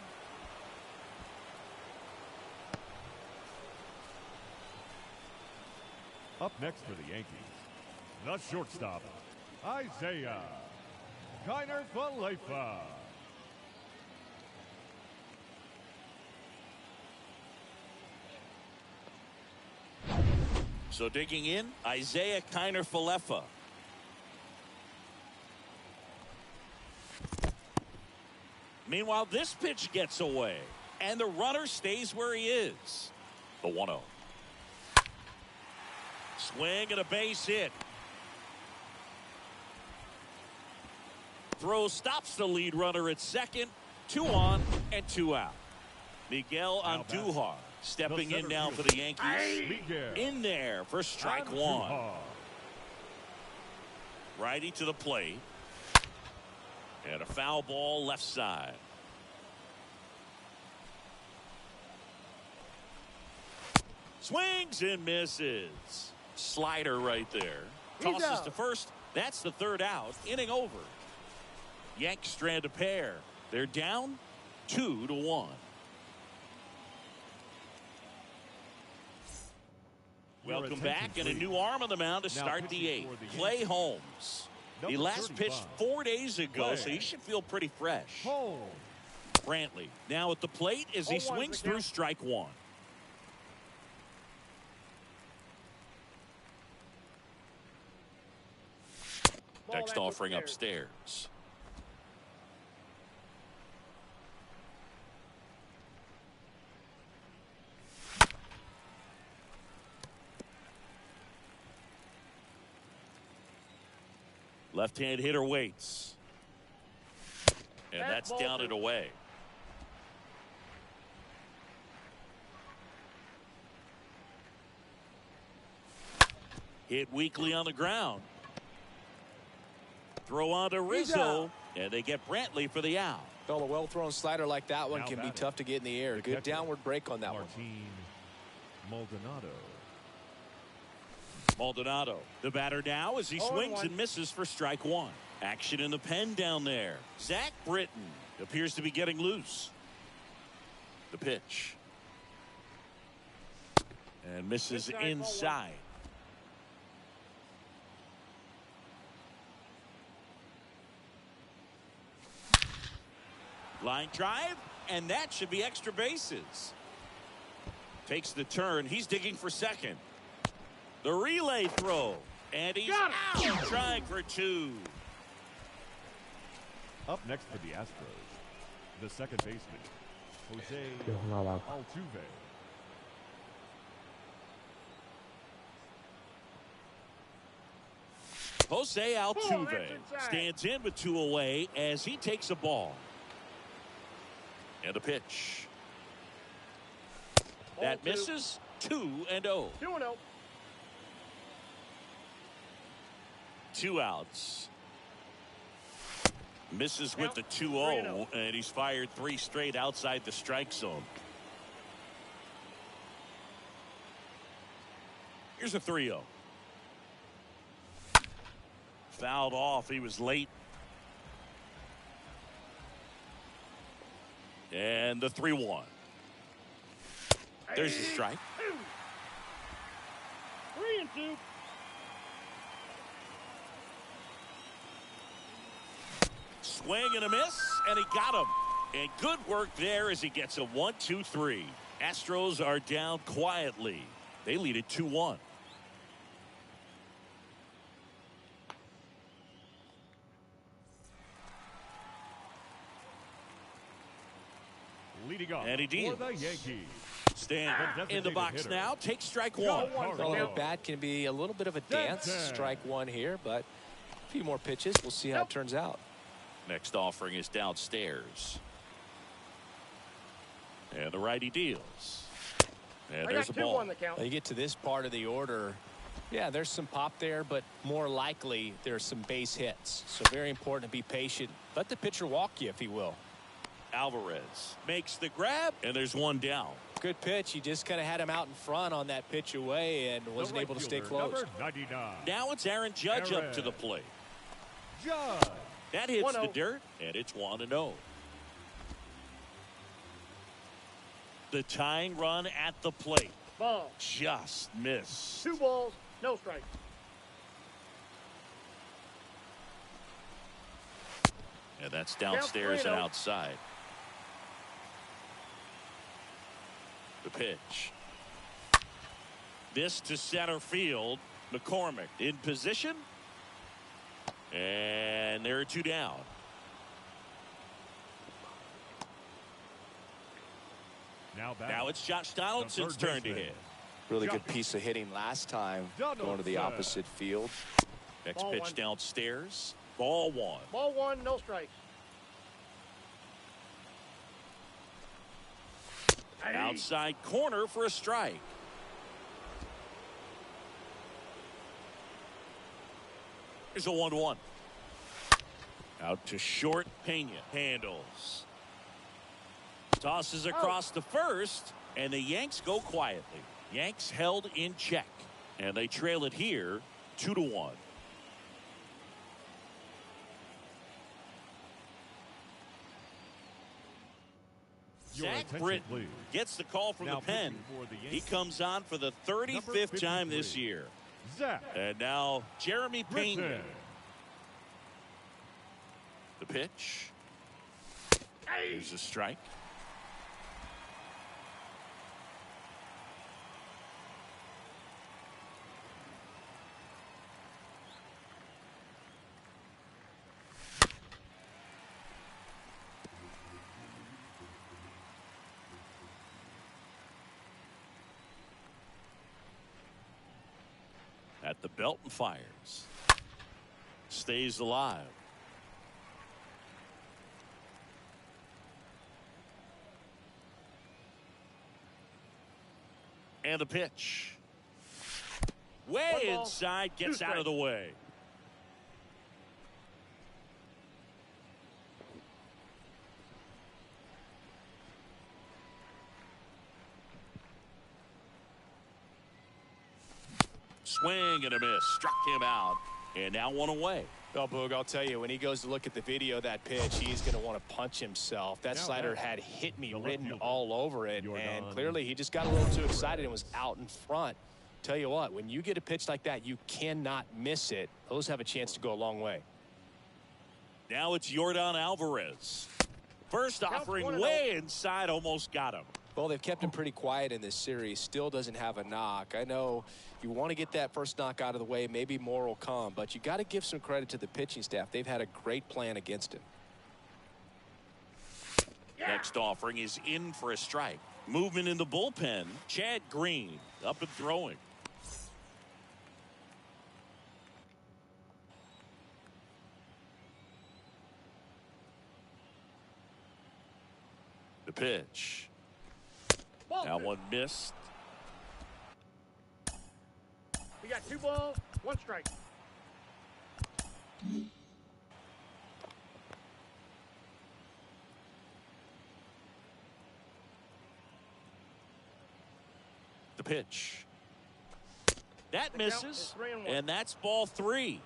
Up next for the Yankees, the shortstop, Isaiah Kiner-Falefa. So digging in, Isaiah Kiner-Falefa. Meanwhile, this pitch gets away, and the runner stays where he is. The 1-0. Swing and a base hit. Throw stops the lead runner at second. 2 on and 2 out. Miguel Now Andujar stepping the in center now for fielder. the Yankees. Miguel In there for strike 1. Andujar. Righty to the plate. And a foul ball left side. Swings and misses. Slider right there. He's Tosses out. to first. That's the 3rd out. Inning over. Yanks strand a pair. They're down 2-1. Welcome back, and a new arm on the mound to Now start the pitching 8th. for the Clay Yankees. Holmes. He Number last pitched 35. 4 days ago, Clay. so he should feel pretty fresh. Holmes. Brantley now at the plate as he 0-1 swings the through count. strike 1. Ball Next back offering upstairs. upstairs. Left-hand hitter waits. And that's Fastball down two. and away. Hit weakly on the ground. Throw on to He's Rizzo. out. And they get Brantley for the out. Well, a well-thrown slider like that one Now can be batting, tough to get in the air. the Good catcher, downward break on that one. Martin Maldonado. Maldonado, the batter now as he 0-1. swings and misses for strike 1. Action in the pen down there. Zach Britton appears to be getting loose. The pitch. And misses inside. Line drive, and that should be extra bases. Takes the turn. He's digging for second. The relay throw. And he's out. Trying for two. Up next for the Astros, the second baseman, Jose เดี๋ยวของเรา Altuve. Jose Altuve that's inside. stands in with two away as he takes a ball. And a pitch. That Ball two. misses. 2-0. 2-0. 2 outs. Misses with Count, the 2-0, and he's fired 3 straight outside the strike zone. Here's a 3-0. Fouled off. He was late. And the 3-1. There's the strike. 3-2. Swing and a miss, and he got him. And good work there as he gets a 1-2-3. Astros are down quietly. They lead it 2-1. Leading off And he for deals. the Yankees. Stand in the designated box hitter. now. Take strike Joe one. Carlo. Well, bat can be a little bit of a dance. Strike one here, but a few more pitches. We'll see how it turns out. Next offering is downstairs. And the righty deals. And I there's got a 2 ball. on the count. Now you get to this part of the order. Yeah, there's some pop there, but more likely there's some base hits. So very important to be patient. Let the pitcher walk you, if he will. Alvarez makes the grab, and there's one down. Good pitch. You just kind of had him out in front on that pitch away and The wasn't right able to stay fielder, close. Number 99. Now it's Aaron Judge up to the Aaron. plate. Judge. That hits the 1-0. dirt, and it's 1-0. The tying run at the plate. Ball. Just missed. 2 balls, no strikes. And that's downstairs and 3-0. outside. The pitch. This to center field. McCormick in position. And there are 2 down. Now it's Josh Donaldson's third turn to baseman. hit. Really good piece of hitting last time, going to the opposite field. Next Ball pitch one. downstairs. Ball 1. Ball 1, no strikes. Outside corner for a strike. Here's a 1-1. Out to short. Pena handles. Tosses across the first, and the Yanks go quietly. Yanks held in check, and they trail it here 2-1. Your Zach attention, Britton please. gets the call from Now the pen. pitching for the He Yankees. comes on for the 35th time this 53. year. Zach And now Jeremy Pena. Britton. The pitch. There's a strike. At the belt and fires. Stays alive. And the pitch. Way 1 ball, inside, 2 gets out of the way. Swing and a miss. Struck him out. And now 1 away. Oh, Boog, I'll tell you, when he goes to look at the video of that pitch, he's going to want to punch himself. That slider had hit me written all over it, and clearly he just got a little too excited and was out in front. Tell you what, when you get a pitch like that, you cannot miss it. Those have a chance to go a long way. Now it's Yordan Alvarez. First offering way inside, almost got him. Well, they've kept him pretty quiet in this series. Still doesn't have a knock. I know you want to get that first knock out of the way. Maybe more will come, but you got to give some credit to the pitching staff. They've had a great plan against him. Next offering is in for a strike. Movement in the bullpen. Chad Green up and throwing. The pitch. That one missed. We got 2 balls, 1 strike. The pitch. That misses, and that's ball 3.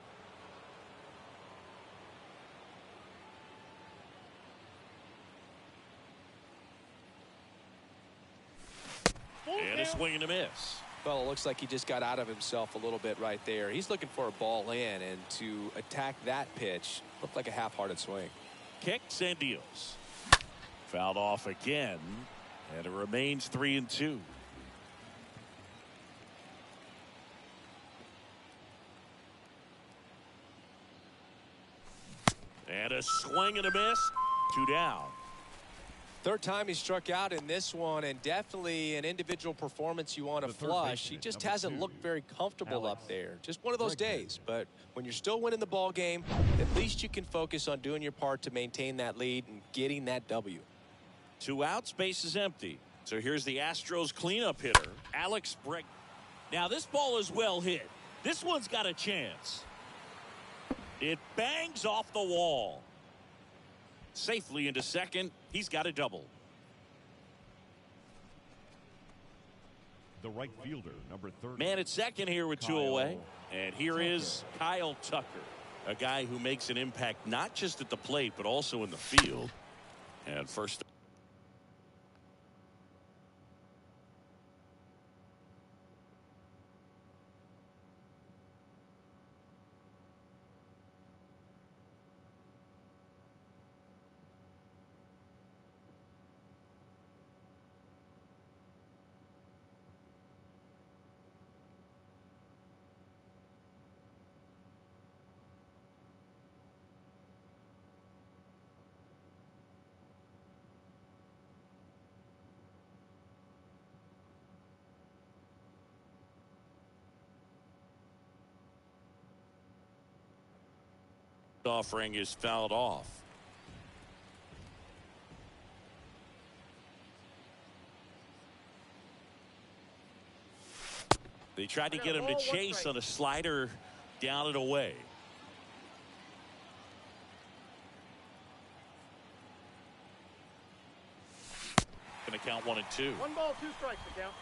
And a swing and a miss. Well, it looks like he just got out of himself a little bit right there. He's looking for a ball in, and to attack that pitch looked like a half-hearted swing. Kicks and deals. Fouled off again, and it remains 3-2. And a swing and a miss. 2 down. Third time he struck out in this one, and definitely an individual performance you want to flush. He just hasn't looked very comfortable up there. Just one of those days. But when you're still winning the ball game, at least you can focus on doing your part to maintain that lead and getting that W. 2 outs, base is empty. So here's the Astros cleanup hitter, Alex Breck. Now this ball is well hit. This one's got a chance. It bangs off the wall. Safely into second. He's got a double. The right fielder, number 30. Man at second here with 2 away. And here is Kyle Tucker, a guy who makes an impact not just at the plate but also in the field. And first. Offering is fouled off. They tried to get him to chase on a slider down and away. Going to count 1 and 2. 1 ball, 2 strikes to count.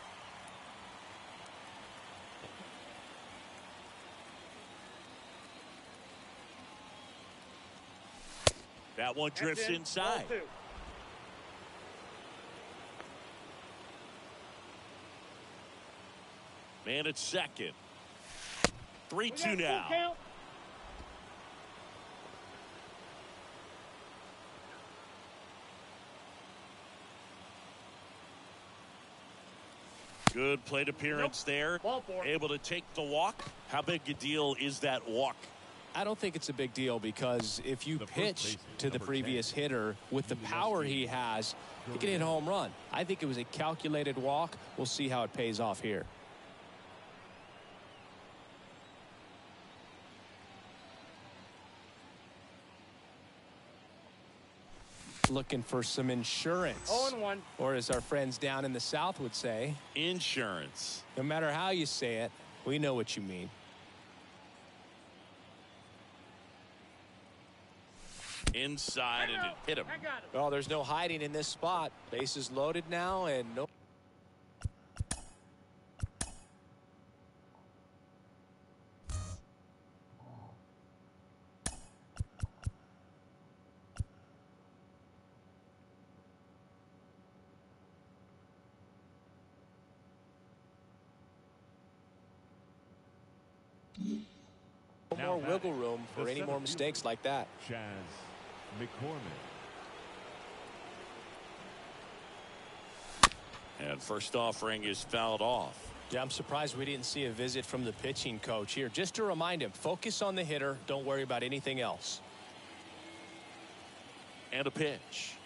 That one drifts inside. Man at second. 3-2 now. Good plate appearance there. Able to take the walk. How big a deal is that walk? I don't think it's a big deal, because if you pitch to the previous hitter with the power he has, he can hit a home run. I think it was a calculated walk. We'll see how it pays off here. Looking for some insurance. 0-1. Or as our friends down in the South would say, insurance. No matter how you say it, we know what you mean. Inside, and it hit him. Well, there's no hiding in this spot. Bases loaded now, and no. lot more wiggle room for any more mistakes like that. Chaz McCormick. And first offering is fouled off. Yeah, I'm surprised we didn't see a visit from the pitching coach here. Just to remind him, focus on the hitter. Don't worry about anything else. And a pitch.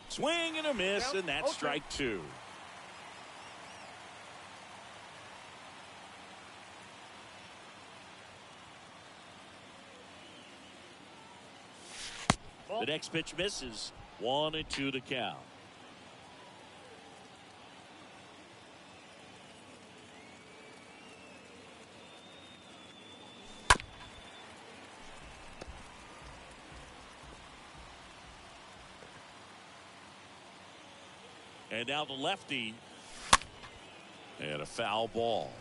Swing and a miss, and that's strike two. The next pitch misses. 1-2 to count. And now the lefty. And a foul ball.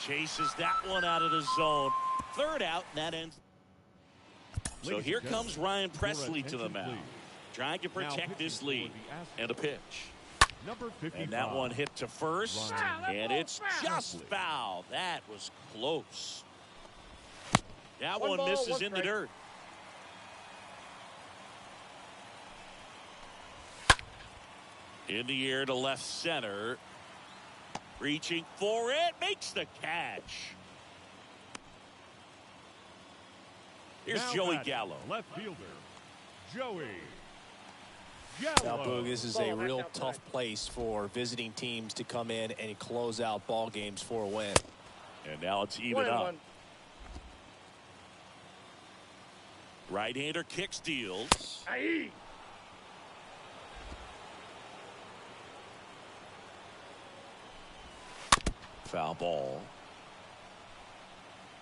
Chases that one out of the zone. Third out, and that ends. So here comes Ryan Presley to the mound, trying to protect this lead. And a pitch. Number 55. And that one hit to first, and it's just foul. That was close. That one misses in the dirt. In the air to left center. Reaching for it, makes the catch. Here's Joey Gallo. Left fielder, Joey Now, Gallo. Boog, this is a real tough place for visiting teams to come in and close out ball games for a win. And now it's even up. Right-hander kicks, deals. Aye. Foul ball.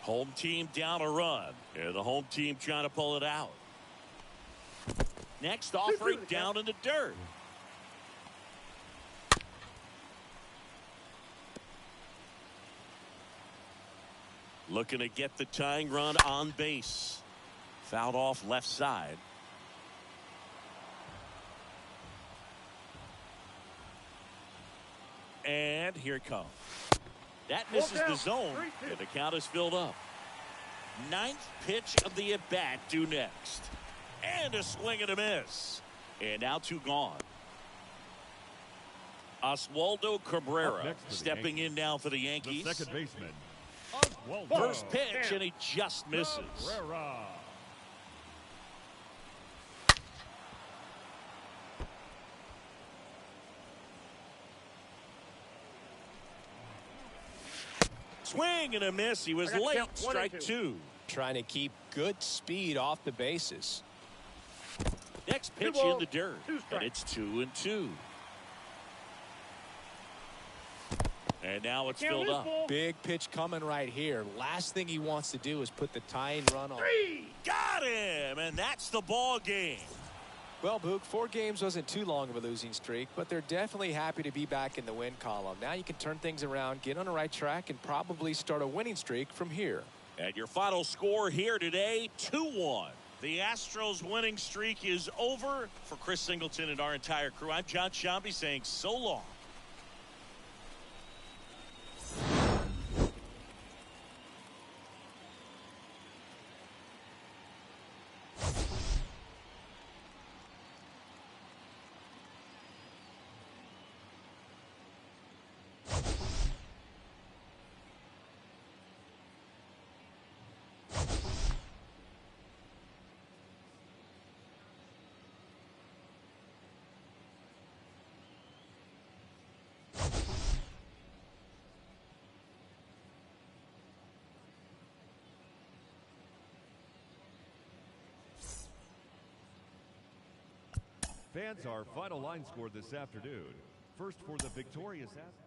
Home team down a run. And the home team trying to pull it out. Next offering down in the dirt. Looking to get the tying run on base. Fouled off left side. And here it comes. That misses the zone, and the count is filled up. Ninth pitch of the at-bat due next. And a swing and a miss. And now two gone. Oswaldo Cabrera stepping in now for the Yankees. The second baseman, Oswaldo First pitch, and he just misses. Cabrera. Swing and a miss. He was late. Strike two. Trying to keep good speed off the bases. Next pitch in the dirt. And it's 2-2. And now it's filled up. Big pitch coming right here. Last thing he wants to do is put the tying run on. Got him. And that's the ball game. Well, Boog, 4 games wasn't too long of a losing streak, but they're definitely happy to be back in the win column. Now you can turn things around, get on the right track, and probably start a winning streak from here. And your final score here today, 2-1. The Astros winning streak is over. For Chris Singleton and our entire crew, I'm John Shambi saying so long. Fans, our final line score this afternoon. First for the victorious Astros.